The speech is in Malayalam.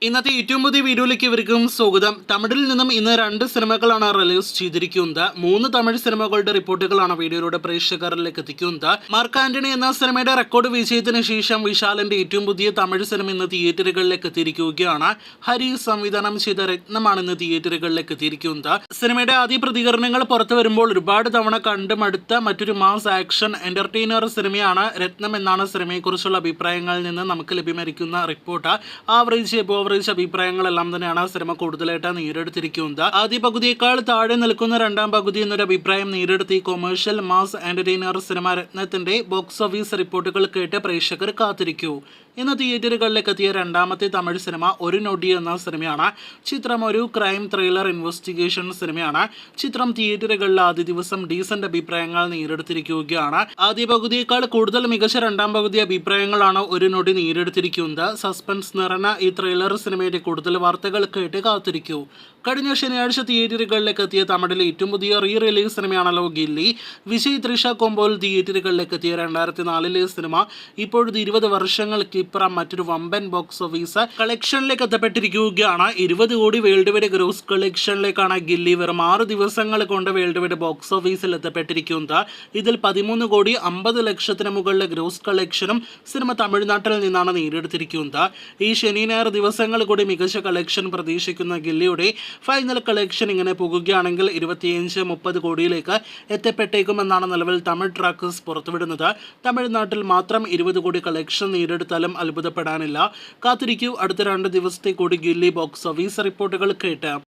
ഇന്നത്തെ ഏറ്റവും പുതിയ വീഡിയോയിലേക്ക് ഇവർക്കും സ്വാഗതം. തമിഴിൽ നിന്നും ഇന്ന് 2 സിനിമകളാണ് റിലീസ് ചെയ്തിരിക്കുന്നത്. 3 തമിഴ് സിനിമകളുടെ റിപ്പോർട്ടുകളാണ് വീഡിയോയിലൂടെ പ്രേക്ഷകരിലേക്ക് എത്തിക്കുന്നത്. മാർക്ക് ആന്റണി എന്ന സിനിമയുടെ റെക്കോർഡ് വിജയത്തിന് ശേഷം വിശാലിന്റെ ഏറ്റവും പുതിയ തമിഴ് സിനിമ ഇന്ന് തിയേറ്ററുകളിലേക്ക് എത്തിയിരിക്കുകയാണ്. ഹരി സംവിധാനം ചെയ്ത രത്നമാണ് ഇന്ന് തിയേറ്ററുകളിലേക്ക് എത്തിയിരിക്കുന്നത്. സിനിമയുടെ ആദ്യ പ്രതികരണങ്ങൾ പുറത്തു വരുമ്പോൾ ഒരുപാട് തവണ കണ്ടുമടുത്ത മറ്റൊരു മാസ് ആക്ഷൻ എന്റർടൈനർ സിനിമയാണ് രത്നം എന്നാണ് സിനിമയെക്കുറിച്ചുള്ള അഭിപ്രായങ്ങളിൽ നിന്ന് നമുക്ക് ലഭ്യമായിരിക്കുന്ന റിപ്പോർട്ട്. ആവറേജ് അഭിപ്രായങ്ങളെല്ലാം തന്നെയാണ് സിനിമ കൂടുതലായിട്ട് നേരിടുത്തിരിക്കുന്നത്. ആദ്യ പകുതിയേക്കാൾ താഴെ നിൽക്കുന്ന രണ്ടാം പകുതി എന്നൊരു അഭിപ്രായം നേരിടുത്തി കൊമേഴ്ഷ്യൽ മാസ് എന്റർടൈനർ സിനിമ രത്നത്തിന്റെ ബോക്സ് ഓഫീസ് റിപ്പോർട്ടുകൾ കേട്ട് പ്രേക്ഷകർ കാത്തിരിക്കൂ. ഇന്ന് തിയേറ്ററുകളിലേക്ക് എത്തിയ രണ്ടാമത്തെ തമിഴ് സിനിമ ഒരു നൊടി എന്ന സിനിമയാണ്. ചിത്രം ഒരു ക്രൈം ത്രില്ലർ ഇൻവെസ്റ്റിഗേഷൻ സിനിമയാണ്. ചിത്രം തിയേറ്ററുകളിൽ ആദ്യ ദിവസം ഡീസന്റ് അഭിപ്രായങ്ങൾ നേരിടുത്തിരിക്കുകയാണ്. ആദ്യ പകുതിയേക്കാൾ കൂടുതൽ മികച്ച രണ്ടാം പകുതി അഭിപ്രായങ്ങളാണ് ഒരു നൊടി നേരിടുത്തിരിക്കുന്നത്. സസ്പെൻസ് നിറഞ്ഞ ഈ ത്രില്ലർ സിനിമയുടെ കൂടുതൽ വാർത്തകൾ കേട്ട് കാത്തിരിക്കൂ. കഴിഞ്ഞ ശനിയാഴ്ച തിയേറ്ററുകളിലേക്ക് എത്തിയ തമിഴിലെ ഏറ്റവും പുതിയ റിലീസ് സിനിമയാണല്ലോ ഗില്ലി. വിജയ് തൃഷ കോംബോയിൽ തിയേറ്ററുകളിലേക്ക് എത്തിയ 2004 സിനിമ ഇപ്പോഴത്തെ 20 വർഷങ്ങൾക്ക് ഇപ്പുറം മറ്റൊരു വമ്പൻ ബോക്സ് ഓഫീസ് കളക്ഷനിലേക്ക് എത്തപ്പെട്ടിരിക്കുകയാണ്. 20 കോടി വേൾഡ് വൈഡ് ഗ്രോസ് കളക്ഷനിലേക്കാണ് ഗില്ലി വെറും 6 ദിവസങ്ങൾ കൊണ്ട് വേൾഡ് വൈഡ് ബോക്സ് ഓഫീസിൽ എത്തപ്പെട്ടിരിക്കുന്നത്. ഇതിൽ 13 കോടി 50 ലക്ഷത്തിന് മുകളിലെ ഗ്രോസ് കളക്ഷനും സിനിമ തമിഴ്നാട്ടിൽ നിന്നാണ് നേടിയെടുത്തിരിക്കുന്നത്. ഈ ശനി ഞായർ ദിവസങ്ങൾ കൂടി മികച്ച കളക്ഷൻ പ്രതീക്ഷിക്കുന്ന ഗില്ലിയുടെ ഫൈനൽ കളക്ഷൻ ഇങ്ങനെ പോകുകയാണെങ്കിൽ 25-30 കോടിയിലേക്ക് എത്തപ്പെട്ടേക്കുമെന്നാണ് നിലവിൽ തമിഴ് ട്രാക്കേഴ്സ് പുറത്തുവിടുന്നത്. തമിഴ്നാട്ടിൽ മാത്രം 20 കോടി കളക്ഷൻ നേടിയെടുത്താലും അത്ഭുതപ്പെടാനില്ല. കാത്തിരിക്കൂ, അടുത്ത 2 ദിവസത്തെ കൂടി ഗില്ലി ബോക്സ് ഓഫീസ് റിപ്പോർട്ടുകൾ കേട്ട്.